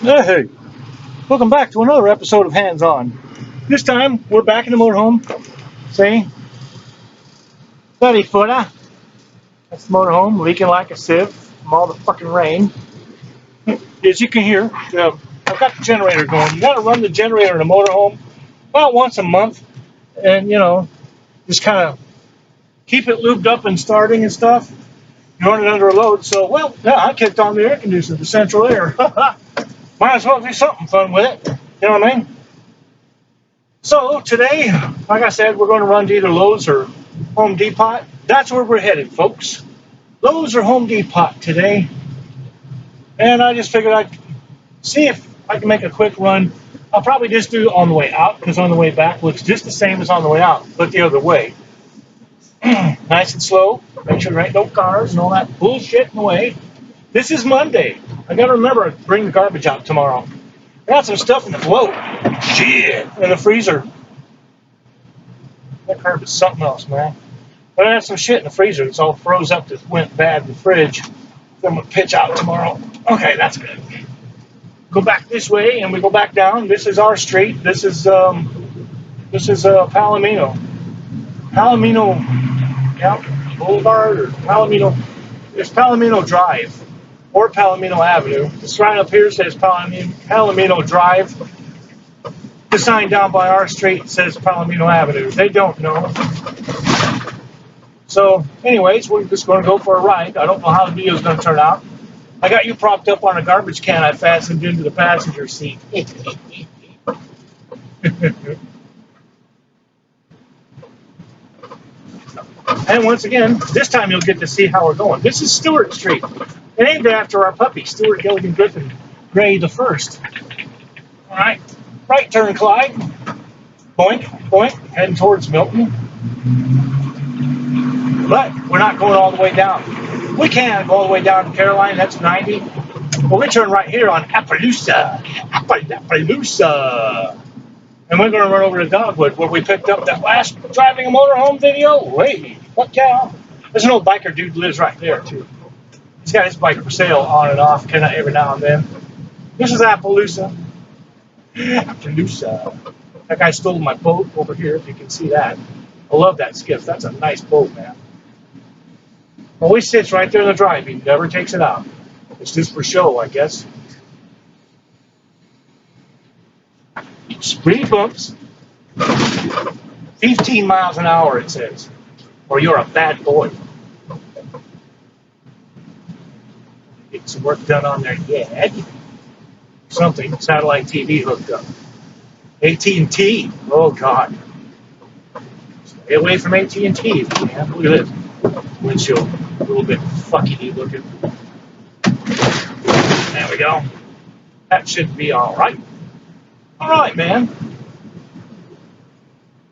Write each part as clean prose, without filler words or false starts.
Hey, welcome back to another episode of Hands On. This time we're back in the motorhome. See, 30-footer. That's the motorhome leaking like a sieve from all the fucking rain. As you can hear, I've got the generator going. You got to run the generator in a motorhome about once a month, and just kind of keep it lubed up and starting and stuff. You run it under a load. So, well, yeah, I kicked on the air conditioner, the central air. Might as well do something fun with it. You know what I mean? So today, like I said, we're going to run to either Lowe's or Home Depot. That's where we're headed, folks. Lowe's or Home Depot today. And I just figured I'd see if I can make a quick run. I'll probably just do it on the way out, because on the way back looks just the same as on the way out, but the other way. Nice and slow. Make sure there ain't no cars and all that bullshit in the way. This is Monday. I got to remember to bring the garbage out tomorrow. I got some stuff in the float. Shit. In the freezer. That curb is something else, man. But I had some shit in the freezer. It's all froze up that went bad in the fridge. I'm going to pitch out tomorrow. Okay, that's good. Go back this way, and we go back down. This is our street. This is Palomino. Palomino, yeah, Boulevard or Palomino. It's Palomino Drive or Palomino Avenue. The sign up here says Palomino Drive. The sign down by our street says Palomino Avenue. They don't know. So, anyways, we're just going to go for a ride. I don't know how the video is going to turn out. I got you propped up on a garbage can I fastened into the passenger seat. And once again, this time you'll get to see how we're going. This is Stewart Street. It named after our puppy, Stewart Gilligan Griffin Gray the First. All right, right turn, Clyde. Boink, boink, heading towards Milton. But we're not going all the way down. We can go all the way down to Caroline, that's 90. But we turn right here on Appaloosa. Appaloosa. And we're going to run over to Dogwood, where we picked up that last driving a motorhome video. Hey, fuck yeah. There's an old biker dude lives right there, too. He's got his bike for sale on and off, every now and then. This is Appaloosa. Appaloosa. That guy stole my boat over here, if you can see that. I love that skiff. That's a nice boat, man. Always sits right there in the drive. He never takes it out. It's just for show, I guess. Speed bumps. 15 miles an hour, it says. Or you're a bad boy. Get some work done on there yet. Something. Satellite TV hooked up. AT&T. Oh, God. Stay away from AT&T if you can. Look at this. Windshield. A little bit fucky looking. There we go. That should be all right. All right, man.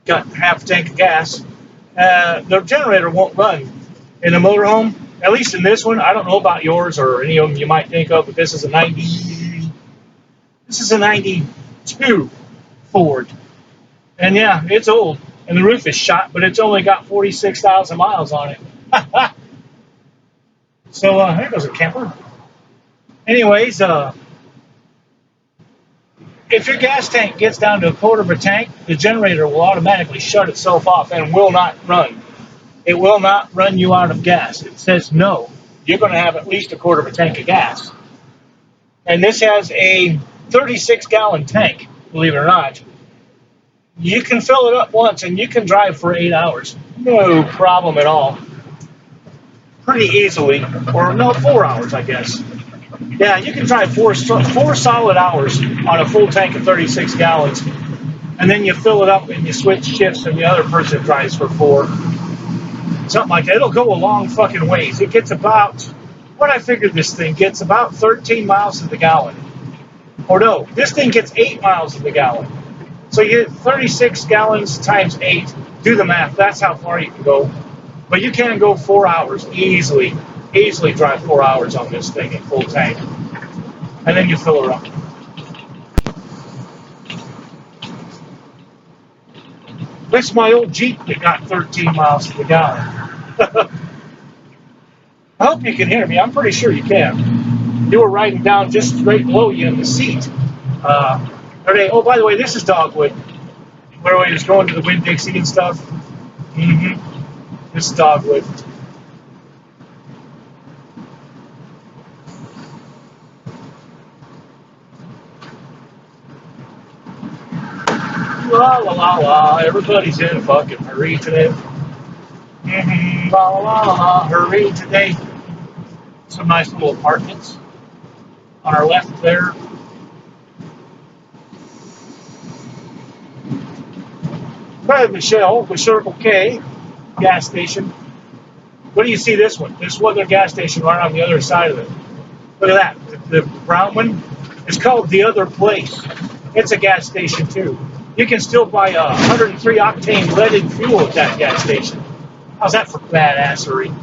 Got half a tank of gas. The generator won't run in the motorhome, at least in this one. I don't know about yours or any of them you might think of, but this is a 92 Ford. And yeah, it's old. And the roof is shot, but it's only got 46,000 miles on it. So there goes a camper. Anyways, if your gas tank gets down to a quarter of a tank, the generator will automatically shut itself off and will not run. It will not run you out of gas. It says no. You're going to have at least a quarter of a tank of gas. And this has a 36-gallon tank, believe it or not. You can fill it up once and you can drive for 8 hours. No problem at all. Pretty easily. Or no, 4 hours, I guess. Yeah, you can drive four solid hours on a full tank of 36 gallons. And then you fill it up and you switch shifts and the other person drives for 4. Something like that. It'll go a long fucking ways. It gets about, what I figured this thing gets about 13 miles to the gallon. Or no, this thing gets 8 miles to the gallon. So you get 36 gallons times 8. Do the math. That's how far you can go. But you can go 4 hours easily. Easily drive 4 hours on this thing in full tank. And then you fill her up. That's my old Jeep that got 13 miles to the gallon. I hope you can hear me. I'm pretty sure you can. You were riding down just straight below you in the seat. Oh, by the way, this is Dogwood, where we just going to the Winn-Dixie and stuff. This is Dogwood. La la la la, everybody's in a fucking hurry today. La la la la, hurry today. Some nice little apartments on our left there. Brad Michelle with Circle K gas station. What do you see this one? This one, their gas station right on the other side of it. Look at that. The brown one is called The Other Place. It's a gas station too. You can still buy 103 octane leaded fuel at that gas station. How's that for badassery?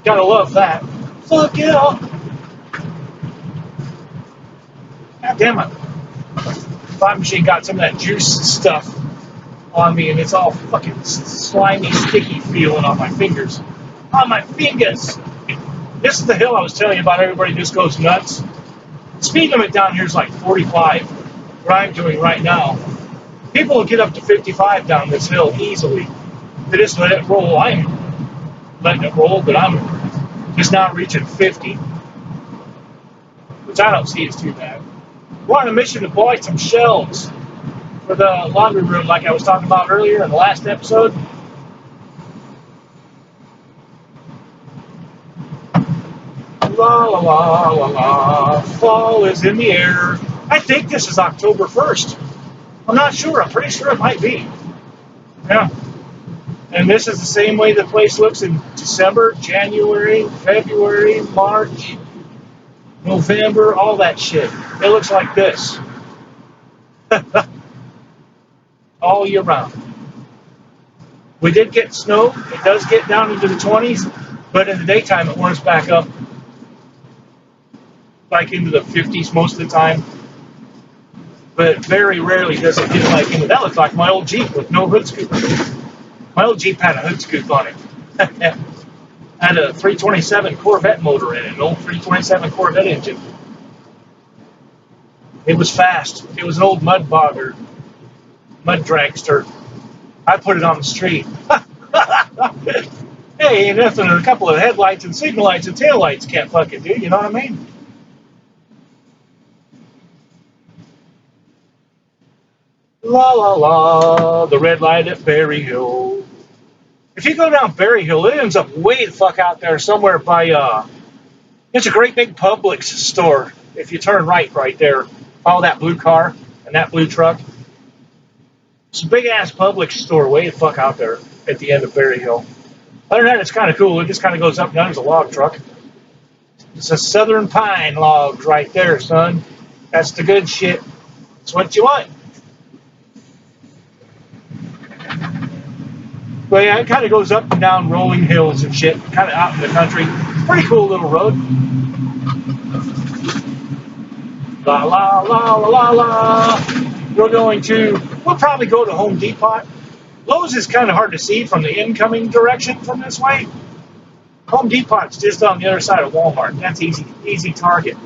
Gotta love that. Fuck yeah. God damn it. Fog machine got some of that juice stuff on me, and it's all fucking slimy, sticky feeling on my fingers. On my fingers. This is the hill I was telling you about. Everybody just goes nuts. Speed limit down here is like 45, what I'm doing right now. People will get up to 55 down this hill easily. They just let it roll. I'm letting it roll, but I'm just now reaching 50, which I don't see as too bad. We're on a mission to buy some shelves for the laundry room, like I was talking about earlier in the last episode. La la la la la, fall is in the air. I think this is October 1st. I'm not sure. I'm pretty sure it might be. Yeah. And this is the same way the place looks in December, January, February, March, November, all that shit. It looks like this. All year round. We did get snow. It does get down into the 20s, but in the daytime it warms back up like into the 50s most of the time. But very rarely does it get like into that. Looks like my old Jeep with no hood scoop. My old Jeep had a hood scoop on it. Had a 327 Corvette motor in it, an old 327 Corvette engine. It was fast. It was an old mud bogger, mud dragster. I put it on the street. Hey, ain't nothing a couple of headlights and signal lights and tail lights can't fucking do, you know what I mean? La la la, the red light at Berry Hill. If you go down Berry Hill, it ends up way the fuck out there somewhere by, it's a great big Publix store. If you turn right there, follow that blue car and that blue truck. It's a big ass Publix store way the fuck out there at the end of Berry Hill. Other than that, it's kind of cool. It just kind of goes up and down. There's a log truck. It's a Southern Pine logs right there, son. That's the good shit. That's what you want. But yeah, it kind of goes up and down rolling hills and shit, kind of out in the country. Pretty cool little road. La la la la la la. We'll probably go to Home Depot. Lowe's is kind of hard to see from the incoming direction from this way. Home Depot's just on the other side of Walmart. That's easy target.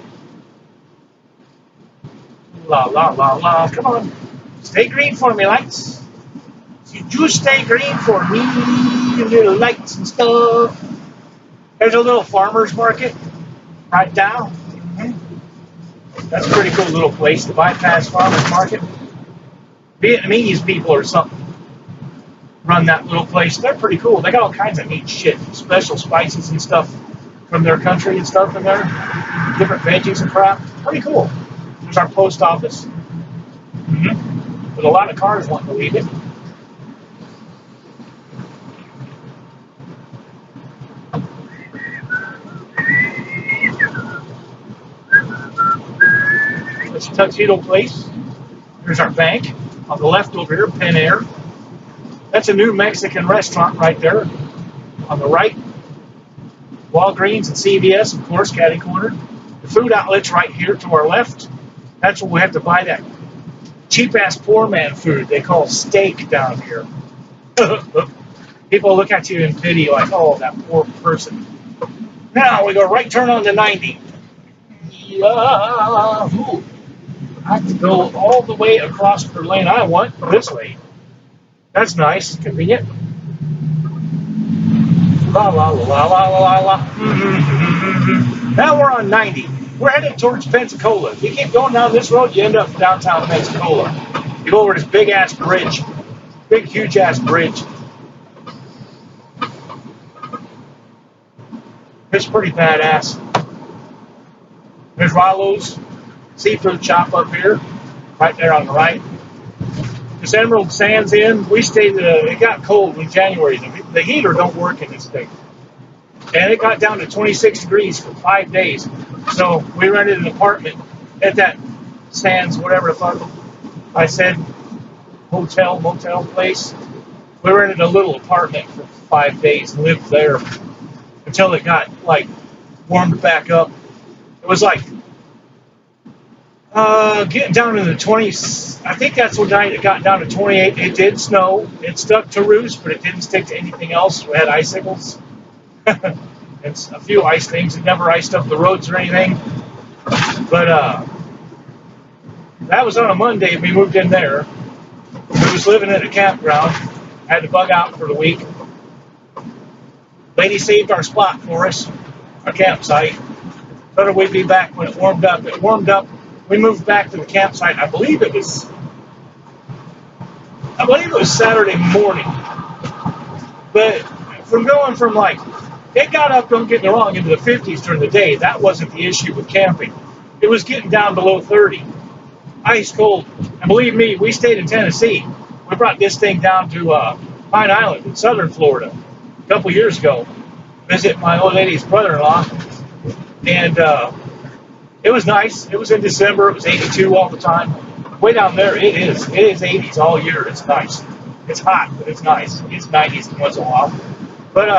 La la la la. Come on. Stay green for me, lights. You just stay green for me, little lights and stuff. There's a little farmer's market right down. That's a pretty cool little place, the bypass farmer's market. Vietnamese people or something run that little place. They're pretty cool. They got all kinds of neat shit, special spices and stuff from their country and stuff in there. Different veggies and crap. Pretty cool. There's our post office. With a lot of cars wanting to leave it. It's Tuxedo Place. There's our bank. On the left over here, Pen Air. That's a new Mexican restaurant right there. On the right, Walgreens and CVS, of course, catty corner. The food outlet's right here to our left. That's where we have to buy that cheap-ass poor man food they call steak down here. People look at you in pity like, oh, that poor person. Now we go right turn on to 90. Ooh, I have to go all the way across the lane I want this lane. That's nice, convenient. La la la la la la la. Now we're on 90. We're headed towards Pensacola. You keep going down this road, you end up downtown Pensacola. You go over this big ass bridge, big huge ass bridge. It's pretty badass. There's Rollo's seafood shop up here, right there on the right. This Emerald Sands Inn, we stayed, it got cold in January. The heater don't work in this thing. And it got down to 26 degrees for 5 days. So we rented an apartment at that Sands, whatever the fuck I said, motel place. We rented a little apartment for 5 days and lived there until it got, like, warmed back up. It was like getting down to the 20s. I think that's what night it got down to 28. It did snow. It stuck to roofs, but it didn't stick to anything else. We had icicles. It's a few ice things. It never iced up the roads or anything. But that was on a Monday. We moved in there. We was living at a campground. Had to bug out for the week. Lady saved our spot for us, our campsite. Thought we'd be back when it warmed up. It warmed up. We moved back to the campsite. I believe it was Saturday morning. But from like, it got up, don't get me wrong, into the 50s during the day. That wasn't the issue with camping. It was getting down below 30. Ice cold. And believe me, we stayed in Tennessee. We brought this thing down to Pine Island in southern Florida a couple years ago. Visit my old lady's brother-in-law. And it was nice. It was in December. It was 82 all the time. Way down there, it is 80s all year. It's nice. It's hot, but it's nice. It's 90s once in a while. But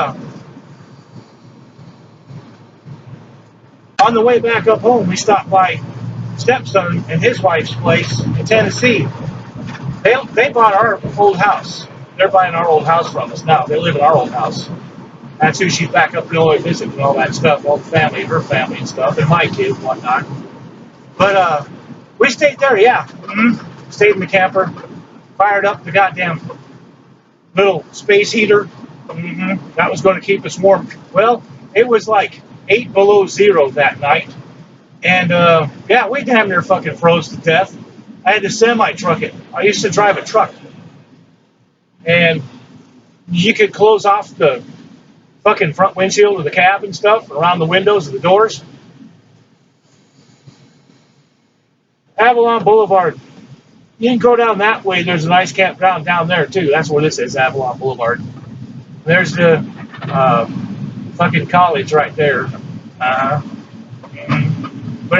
on the way back up home, we stopped by stepson and his wife's place in Tennessee. They bought our old house. They're buying our old house from us now. They live in our old house. That's who she's back up in Illinois visiting and all that stuff, all the family, her family and stuff, and my kids and whatnot. But we stayed there, yeah. Stayed in the camper, fired up the goddamn little space heater. That was going to keep us warm. Well, it was like 8 below zero that night. And yeah, we damn near fucking froze to death. I had to semi-truck it. I used to drive a truck. And you could close off the fucking front windshield of the cab and stuff, around the windows and the doors. Avalon Boulevard. You can go down that way. There's a nice campground down there, too. That's where this is, Avalon Boulevard. There's the fucking college right there. But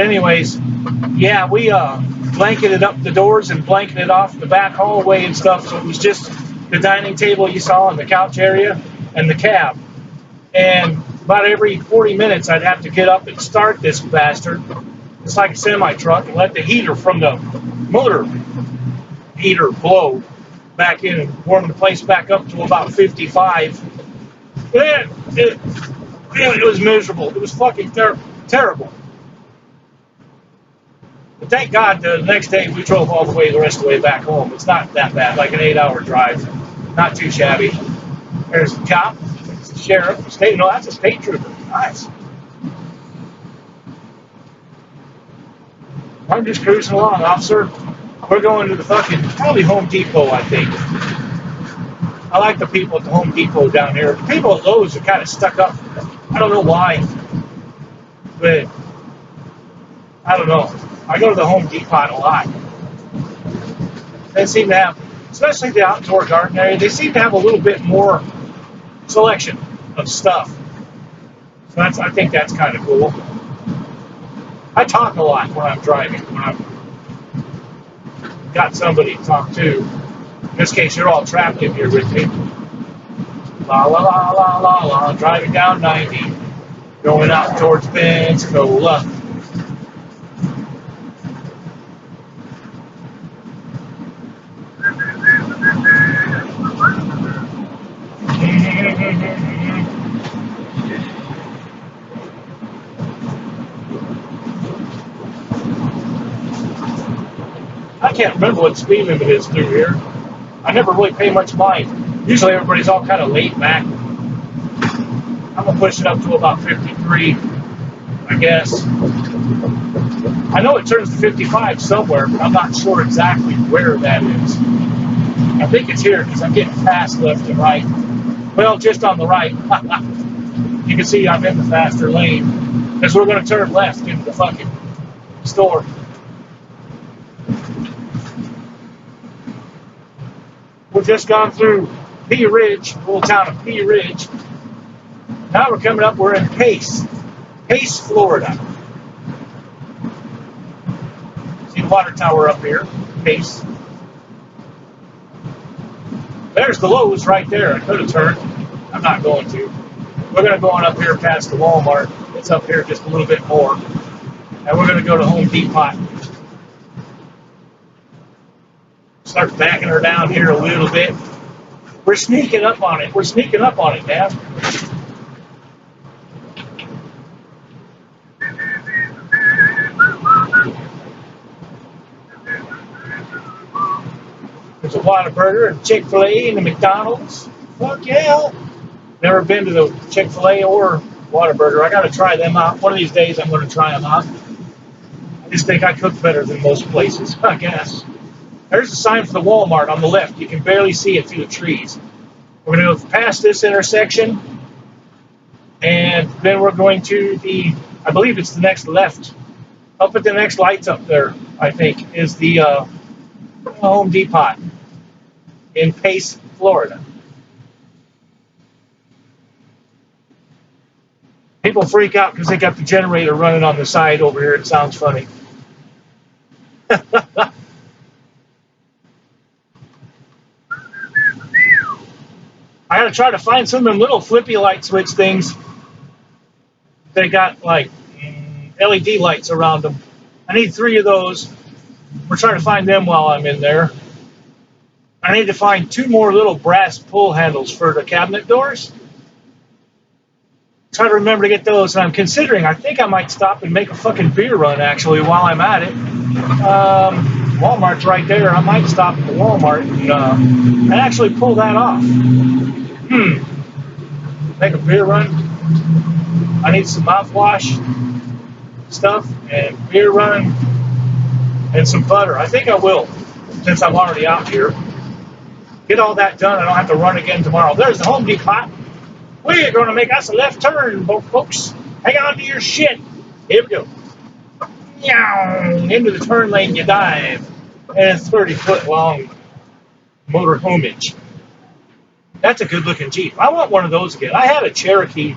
anyways, yeah, we blanketed up the doors and blanketed off the back hallway and stuff. So it was just the dining table you saw in the couch area and the cab. And about every 40 minutes, I'd have to get up and start this bastard. It's like a semi-truck, and let the heater from the motor heater blow back in and warm the place back up to about 55. It was miserable. It was fucking terrible. But thank God the next day we drove all the rest of the way back home. It's not that bad, like an 8-hour drive. Not too shabby. There's a cop. Sheriff, state, no, that's a state trooper. Nice. I'm just cruising along, officer. We're going to the probably Home Depot, I think. I like the people at the Home Depot down here. The people at Lowe's are kind of stuck up. I don't know why. But, I don't know. I go to the Home Depot a lot. They seem to have, especially the outdoor garden area, they seem to have a little bit more selection of stuff. So I think that's kind of cool. I talk a lot when I'm driving. When I've got somebody to talk to. In this case, you're all trapped in here with me. La la la la la la. Driving down 90. Going out towards Pensacola. I can't remember what the speed limit is through here. I never really pay much mind. Usually everybody's all kind of laid back. I'm going to push it up to about 53, I guess. I know it turns to 55 somewhere, but I'm not sure exactly where that is. I think it's here because I'm getting fast left and right. Well, just on the right. You can see I'm in the faster lane because we're going to turn left into the fucking store. We've just gone through Pea Ridge, the little town of Pea Ridge. Now we're coming up, we're in Pace, Florida. See the water tower up here, Pace. There's the Lowe's right there. I could have turned. I'm not going to. We're going to go on up here past the Walmart. It's up here just a little bit more. And we're going to go to Home Depot. Start backing her down here a little bit. We're sneaking up on it. We're sneaking up on it, Dad. There's a Whataburger and Chick-fil-A and the McDonald's. Fuck yeah. Never been to the Chick-fil-A or Whataburger. I got to try them out. One of these days I'm going to try them out. I just think I cook better than most places, I guess. There's a sign for the Walmart on the left. You can barely see it through the trees. We're going to go past this intersection, and then we're going to the, I believe it's the next left. Up at the next lights up there, I think, is the Home Depot in Pace, Florida. People freak out because they got the generator running on the side over here. It sounds funny. I got to try to find some of them little flippy light switch things. They got like LED lights around them. I need 3 of those. We're trying to find them while I'm in there. I need to find 2 more little brass pull handles for the cabinet doors. Try to remember to get those. And I'm considering, I think I might stop and make a fucking beer run actually while I'm at it. Walmart's right there. I might stop at the Walmart and actually pull that off. Make a beer run. I need some mouthwash stuff and beer run and some butter. I think I will, since I'm already out here. Get all that done. I don't have to run again tomorrow. There's the Home Depot. We're going to make us a left turn, folks. Hang on to your shit. Here we go. Into the turn lane you dive. And it's 30-foot long motor homage. That's a good-looking Jeep. I want one of those again. I had a Cherokee a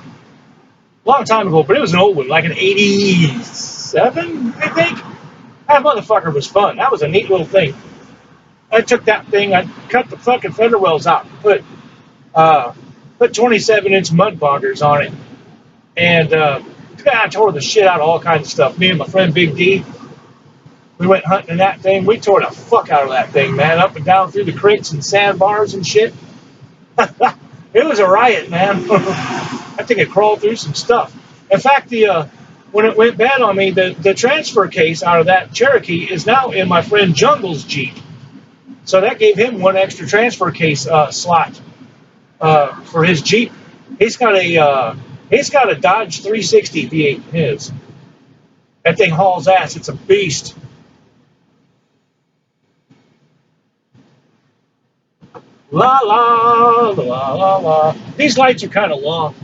long time ago, but it was an old one, like an 87, I think. That motherfucker was fun. That was a neat little thing. I took that thing, I cut the fucking fender wells out, put 27-inch mud boggers on it, and I tore the shit out of all kinds of stuff. Me and my friend Big D, we went hunting in that thing. We tore the fuck out of that thing, man, up and down through the creeks and sandbars and shit. It was a riot, man. I think it crawled through some stuff. In fact, when it went bad on me, the transfer case out of that Cherokee is now in my friend Jungle's Jeep. So that gave him 1 extra transfer case slot for his Jeep. He's got a Dodge 360 V8 in his. That thing hauls ass. It's a beast. La la la la la. These lights are kind of long,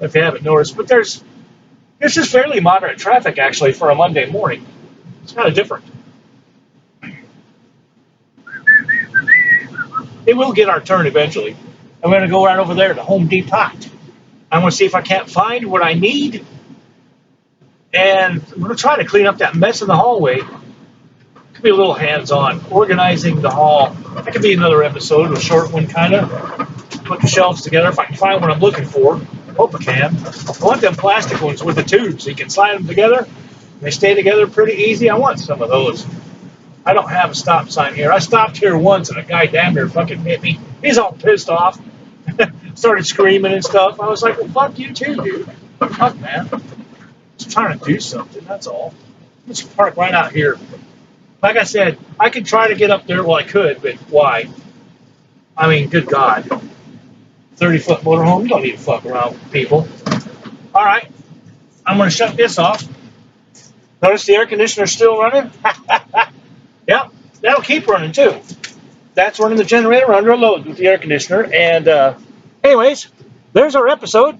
if you haven't noticed, but there's just fairly moderate traffic actually for a Monday morning. It's kind of different. It will get our turn eventually. I'm going to go right over there to Home Depot. I'm going to see if I can't find what I need, and I'm going to try to clean up that mess in the hallway. Could be a little hands-on, organizing the hall. That could be another episode, a short one, kind of. Put the shelves together if I can find what I'm looking for. Hope I can. I want them plastic ones with the tubes so you can slide them together. They stay together pretty easy. I want some of those. I don't have a stop sign here. I stopped here once and a guy damn near fucking hit me. He's all pissed off. Started screaming and stuff. I was like, well, fuck you too, dude. Fuck, man. Just trying to do something, that's all. Let's park right out here. Like I said, I could try to get up there. Well, I could, but why? I mean, good God. 30-foot motorhome, you don't need to fuck around with people. All right, I'm going to shut this off. Notice the air conditioner's still running? Yep, that'll keep running too. That's running the generator under a load with the air conditioner. And anyways, there's our episode.